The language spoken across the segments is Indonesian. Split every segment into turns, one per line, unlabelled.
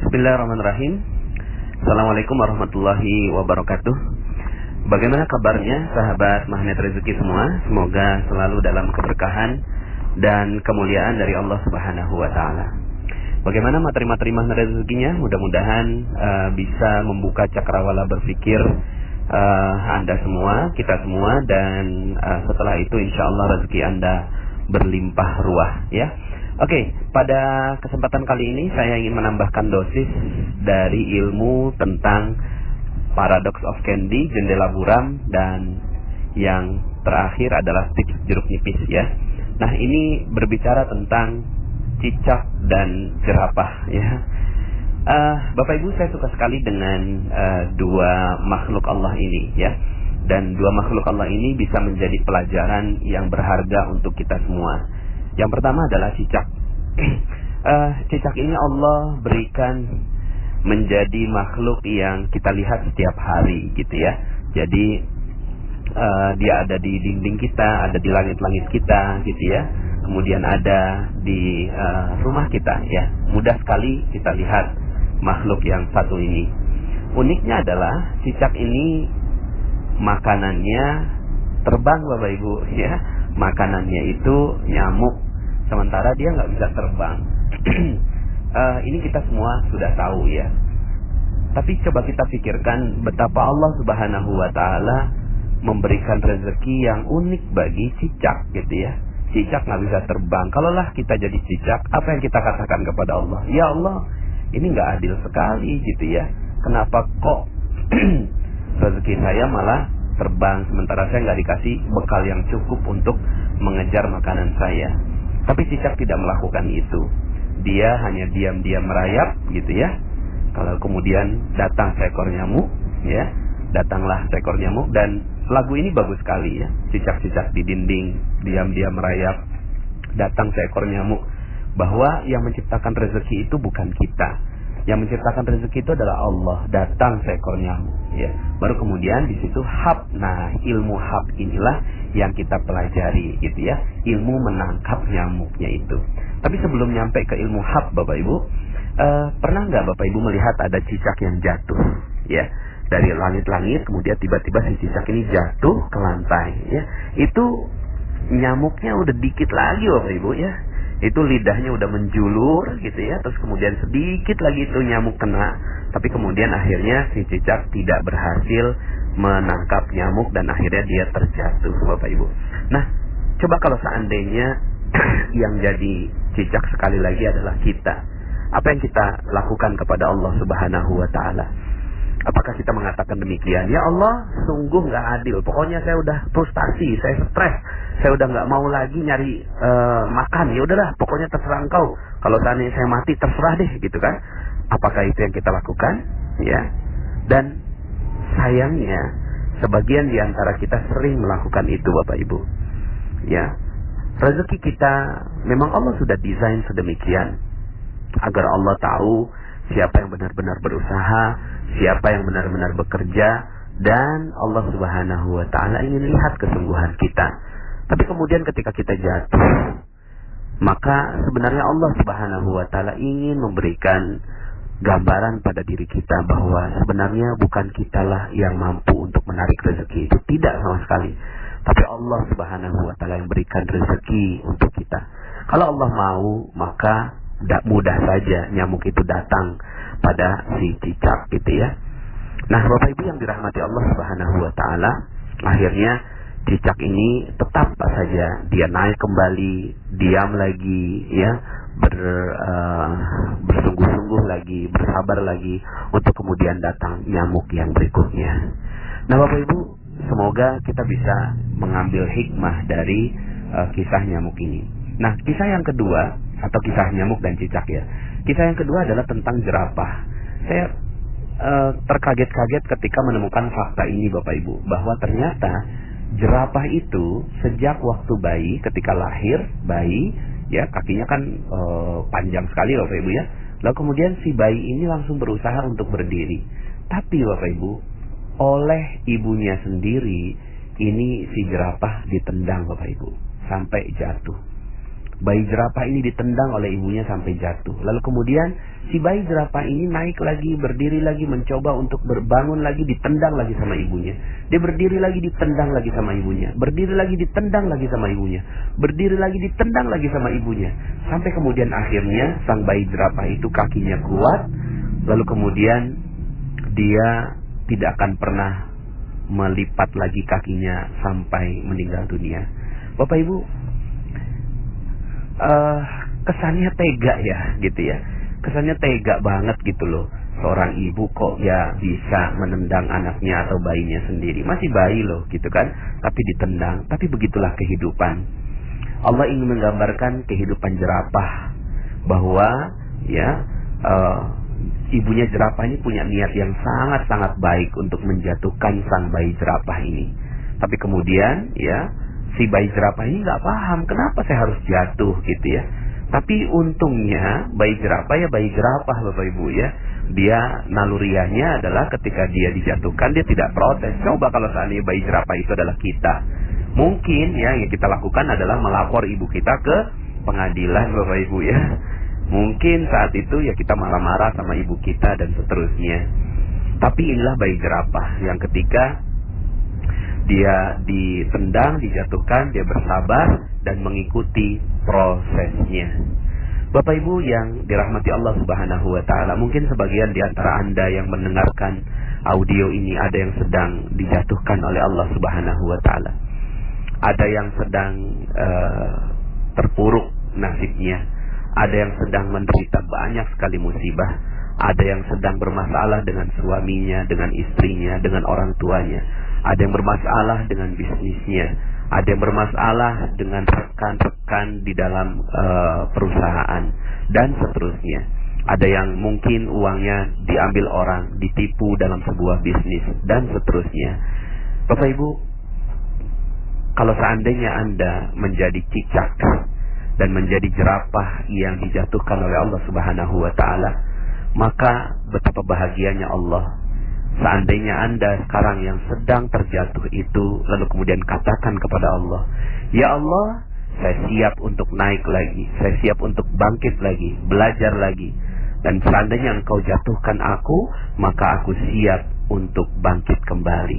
Bismillahirrahmanirrahim. Assalamualaikum warahmatullahi wabarakatuh. Bagaimana kabarnya sahabat Magnet Rezeki semua? Semoga selalu dalam keberkahan dan kemuliaan dari Allah Subhanahu wa taala. Bagaimana materi-materi Magnet Rezekinya? Mudah-mudahan bisa membuka cakrawala berpikir Anda semua, kita semua, dan setelah itu insyaallah rezeki Anda berlimpah ruah, ya. Oke, pada kesempatan kali ini saya ingin menambahkan dosis dari ilmu tentang paradox of candy, jendela buram, dan yang terakhir adalah tips jeruk nipis, ya. Nah, ini berbicara tentang cicak dan jerapah, ya. Bapak Ibu, saya suka sekali dengan dua makhluk Allah ini, ya. Dan dua makhluk Allah ini bisa menjadi pelajaran yang berharga untuk kita semua. Yang pertama adalah cicak. Cicak ini Allah berikan menjadi makhluk yang kita lihat setiap hari, gitu ya. Jadi dia ada di dinding kita, ada di langit-langit kita, gitu ya. Kemudian ada di rumah kita, ya. Mudah sekali kita lihat makhluk yang satu ini. Uniknya adalah cicak ini makanannya terbang, Bapak Ibu, ya. Makanannya itu nyamuk, sementara dia nggak bisa terbang. Ini kita semua sudah tahu, ya. Tapi coba kita pikirkan betapa Allah Subhanahu wa taala memberikan rezeki yang unik bagi cicak, gitu ya. Cicak nggak bisa terbang. Kalaulah kita jadi cicak, apa yang kita katakan kepada Allah? Ya Allah, ini nggak adil sekali, gitu ya. Kenapa kok rezeki saya malah terbang, sementara saya nggak dikasih bekal yang cukup untuk mengejar makanan saya. Tapi cicak tidak melakukan itu. Dia hanya diam-diam merayap, gitu ya. Kalau kemudian datang seekor nyamuk, ya, datanglah seekor nyamuk, dan lagu ini bagus sekali, ya. Cicak-cicak di dinding, diam-diam merayap, datang seekor nyamuk. Bahwa yang menciptakan rezeki itu bukan kita. Yang menciptakan rezeki itu adalah Allah. Datang seekor nyamuk, ya. Baru kemudian di situ hab. Nah, ilmu hab inilah yang kita pelajari, gitu ya. Ilmu menangkap nyamuknya itu. Tapi sebelum nyampe ke ilmu hab, Bapak Ibu, pernah nggak Bapak Ibu melihat ada cicak yang jatuh, ya, dari langit-langit, kemudian tiba-tiba si cicak ini jatuh ke lantai, ya. Itu nyamuknya udah dikit lagi, Bapak Ibu, ya. Itu lidahnya udah menjulur, gitu ya. Terus kemudian sedikit lagi itu nyamuk kena. Tapi kemudian akhirnya si cicak tidak berhasil menangkap nyamuk dan akhirnya dia terjatuh, Bapak Ibu. Nah, coba kalau seandainya yang jadi cicak sekali lagi adalah kita, apa yang kita lakukan kepada Allah Subhanahu wa taala? Apakah kita mengatakan demikian? Ya Allah, sungguh nggak adil. Pokoknya saya udah frustasi, saya stres, saya udah nggak mau lagi nyari makan. Ya udahlah, pokoknya terserah engkau. Kalau seandainya saya mati, terserah deh, gitu kan? Apakah itu yang kita lakukan? Ya. Dan sayangnya, sebagian di antara kita sering melakukan itu, Bapak Ibu. Ya. Rezeki kita memang Allah sudah desain sedemikian agar Allah tahu siapa yang benar-benar berusaha, siapa yang benar-benar bekerja, dan Allah Subhanahu wa taala ingin lihat kesungguhan kita. Tapi kemudian ketika kita jatuh, maka sebenarnya Allah Subhanahu wa taala ingin memberikan gambaran pada diri kita bahwa sebenarnya bukan kitalah yang mampu untuk menarik rezeki itu, tidak sama sekali. Tapi Allah Subhanahu wa taala yang berikan rezeki untuk kita. Kalau Allah mau, maka mudah saja nyamuk itu datang pada si cicak, gitu ya. Nah, Bapak Ibu yang dirahmati Allah Subhanahu wa taala, akhirnya cicak ini tetap saja dia naik kembali, diam lagi, ya, bersungguh-sungguh lagi, bersabar lagi untuk kemudian datang nyamuk yang berikutnya. Nah, Bapak Ibu, semoga kita bisa mengambil hikmah dari kisah nyamuk ini. Nah, kisah yang kedua, atau kisah nyamuk dan cicak, ya. Kisah yang kedua adalah tentang jerapah. Saya terkaget-kaget ketika menemukan fakta ini, Bapak Ibu, bahwa ternyata jerapah itu sejak waktu bayi, ketika lahir bayi, ya, kakinya kan panjang sekali, Bapak Ibu, ya. Lalu kemudian si bayi ini langsung berusaha untuk berdiri. Tapi Bapak Ibu, oleh ibunya sendiri, ini si jerapah ditendang, Bapak Ibu, sampai jatuh. Bayi jerapah ini ditendang oleh ibunya sampai jatuh. Lalu kemudian si bayi jerapah ini naik lagi, berdiri lagi, mencoba untuk berbangun lagi, ditendang lagi sama ibunya. Dia berdiri lagi, ditendang lagi sama ibunya. Berdiri lagi, ditendang lagi sama ibunya. Berdiri lagi, ditendang lagi sama ibunya. Sampai kemudian akhirnya sang bayi jerapah itu kakinya kuat. Lalu kemudian dia tidak akan pernah melipat lagi kakinya sampai meninggal dunia. Bapak Ibu, kesannya tega ya gitu ya. Kesannya tega banget gitu loh. Seorang ibu kok ya bisa menendang anaknya atau bayinya sendiri. Masih bayi loh gitu kan. Tapi ditendang. Tapi begitulah kehidupan. Allah ingin menggambarkan kehidupan jerapah. Bahwa ya ibunya jerapah ini punya niat yang sangat-sangat baik untuk menjatuhkan sang bayi jerapah ini. Tapi kemudian ya si bayi jerapah ini gak paham kenapa saya harus jatuh gitu ya. Tapi untungnya bayi jerapah ya bayi jerapah Bapak Ibu ya. Dia naluriahnya adalah ketika dia dijatuhkan dia tidak protes. Coba kalau seandainya bayi jerapah itu adalah kita. Mungkin ya yang kita lakukan adalah melapor ibu kita ke pengadilan Bapak Ibu ya. Mungkin saat itu ya kita marah-marah sama ibu kita dan seterusnya. Tapi inilah bayi jerapah yang ketika dia ditendang, dijatuhkan, dia bersabar dan mengikuti prosesnya. Bapak Ibu yang dirahmati Allah Subhanahu wa taala, mungkin sebagian di antara Anda yang mendengarkan audio ini ada yang sedang dijatuhkan oleh Allah Subhanahu wa taala. Ada yang sedang terpuruk nasibnya. Ada yang sedang menderita banyak sekali musibah. Ada yang sedang bermasalah dengan suaminya, dengan istrinya, dengan orang tuanya. Ada yang bermasalah dengan bisnisnya. Ada yang bermasalah dengan rekan-rekan di dalam perusahaan. Dan seterusnya. Ada yang mungkin uangnya diambil orang, ditipu dalam sebuah bisnis. Dan seterusnya. Bapak Ibu, kalau seandainya Anda menjadi cicak dan menjadi jerapah yang dijatuhkan oleh Allah Subhanahu wa taala, maka betapa bahagianya Allah. Seandainya Anda sekarang yang sedang terjatuh itu, lalu kemudian katakan kepada Allah, ya Allah, saya siap untuk naik lagi, saya siap untuk bangkit lagi, belajar lagi. Dan seandainya Engkau jatuhkan aku, maka aku siap untuk bangkit kembali.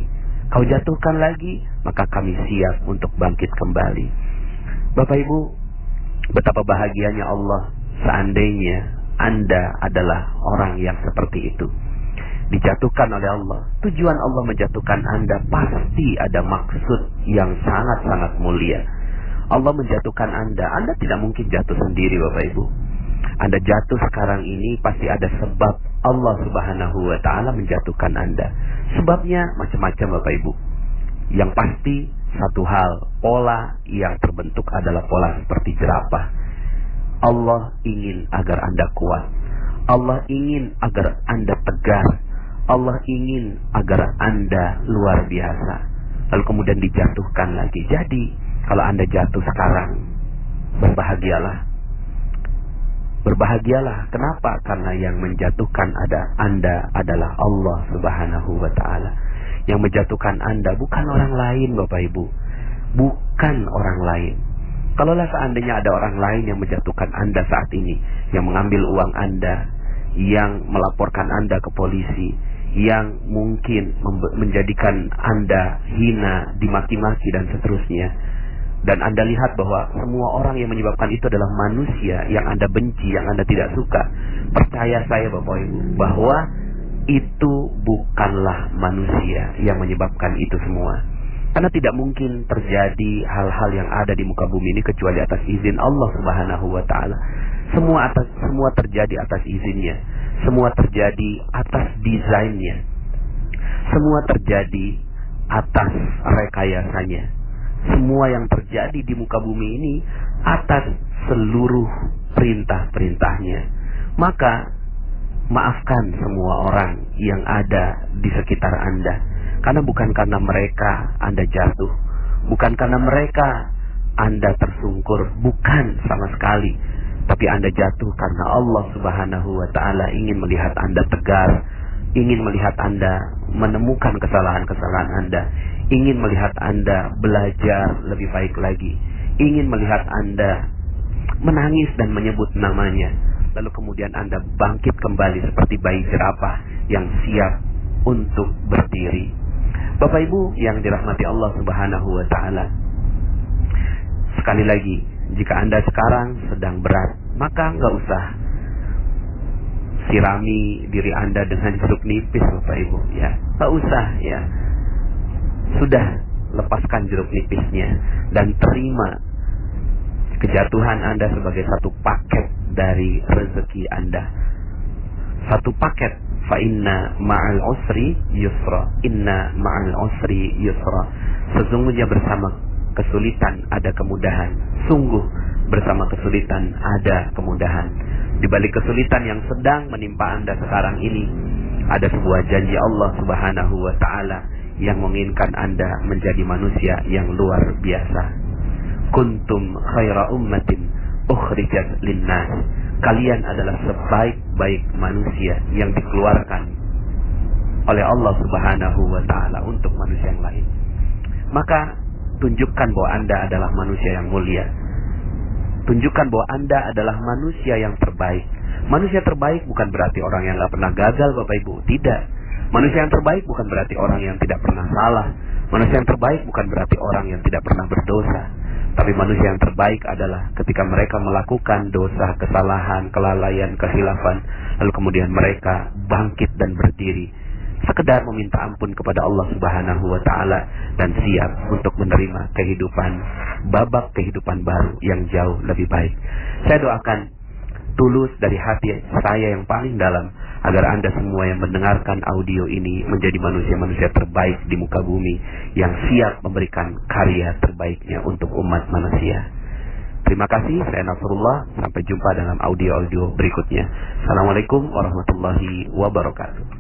Kau jatuhkan lagi, maka kami siap untuk bangkit kembali. Bapak Ibu, betapa bahagianya Allah seandainya Anda adalah orang yang seperti itu. Dijatuhkan oleh Allah. Tujuan Allah menjatuhkan Anda pasti ada maksud yang sangat-sangat mulia. Allah menjatuhkan Anda tidak mungkin jatuh sendiri Bapak Ibu. Anda jatuh sekarang ini pasti ada sebab Allah Subhanahu wa taala menjatuhkan Anda. Sebabnya macam-macam Bapak Ibu. Yang pasti satu hal, pola yang terbentuk adalah pola seperti jerapah. Allah ingin agar Anda kuat. Allah ingin agar Anda tegar. Allah ingin agar Anda luar biasa. Lalu kemudian dijatuhkan lagi. Jadi kalau Anda jatuh sekarang, berbahagialah. Berbahagialah. Kenapa? Karena yang menjatuhkan Anda adalah Allah Subhanahu wa taala. Yang menjatuhkan Anda bukan orang lain Bapak Ibu. Bukan orang lain. Kalaulah seandainya ada orang lain yang menjatuhkan Anda saat ini, yang mengambil uang Anda, yang melaporkan Anda ke polisi, yang mungkin menjadikan Anda hina, dimaki-maki dan seterusnya, dan Anda lihat bahwa semua orang yang menyebabkan itu adalah manusia yang Anda benci, yang Anda tidak suka, percaya saya Bapak Ibu, bahwa itu bukanlah manusia yang menyebabkan itu semua. Karena tidak mungkin terjadi hal-hal yang ada di muka bumi ini kecuali atas izin Allah Subhanahu wa taala. Semua terjadi atas izinnya. Semua terjadi atas desainnya. Semua terjadi atas rekayasanya. Semua yang terjadi di muka bumi ini atas seluruh perintah-perintahnya. Maka maafkan semua orang yang ada di sekitar Anda. Karena bukan karena mereka Anda jatuh, bukan karena mereka Anda tersungkur, bukan sama sekali. Tapi Anda jatuh karena Allah Subhanahu wa taala ingin melihat Anda tegar, ingin melihat Anda menemukan kesalahan-kesalahan Anda, ingin melihat Anda belajar lebih baik lagi, ingin melihat Anda menangis dan menyebut namanya. lalu kemudian Anda bangkit kembali seperti bayi jerapah yang siap untuk berdiri. Bapak Ibu yang dirahmati Allah Subhanahu wa taala, sekali lagi, jika Anda sekarang sedang berat, maka nggak usah sirami diri Anda dengan jeruk nipis, Bapak Ibu, ya. Nggak usah, ya. Sudah, lepaskan jeruk nipisnya dan terima kejatuhan Anda sebagai satu paket dari rezeki Anda. Satu paket. Fa inna ma'al usri yusra. Inna ma'al usri yusra. Sesungguhnya bersama kesulitan ada kemudahan. Sungguh bersama kesulitan ada kemudahan. Di balik kesulitan yang sedang menimpa Anda sekarang ini, ada sebuah janji Allah Subhanahu wa taala yang menginginkan Anda menjadi manusia yang luar biasa. Kuntum khaira ummatin ukhrijat linnas. Kalian adalah sebaik-baik manusia yang dikeluarkan oleh Allah Subhanahu wa taala untuk manusia yang lain. Maka tunjukkan bahwa Anda adalah manusia yang mulia. Tunjukkan bahwa Anda adalah manusia yang terbaik. Manusia terbaik bukan berarti orang yang gak pernah gagal, Bapak Ibu. Tidak. Manusia yang terbaik bukan berarti orang yang tidak pernah salah. Manusia yang terbaik bukan berarti orang yang tidak pernah berdosa. Tapi manusia yang terbaik adalah ketika mereka melakukan dosa, kesalahan, kelalaian, kehilafan, lalu kemudian mereka bangkit dan berdiri, sekedar meminta ampun kepada Allah Subhanahu wa taala dan siap untuk menerima kehidupan, babak kehidupan baru yang jauh lebih baik. Saya doakan tulus dari hati saya yang paling dalam agar Anda semua yang mendengarkan audio ini menjadi manusia-manusia terbaik di muka bumi yang siap memberikan karya terbaiknya untuk umat manusia. Terima kasih, saya Nasrullah. Sampai jumpa dalam audio-audio berikutnya. Assalamualaikum warahmatullahi wabarakatuh.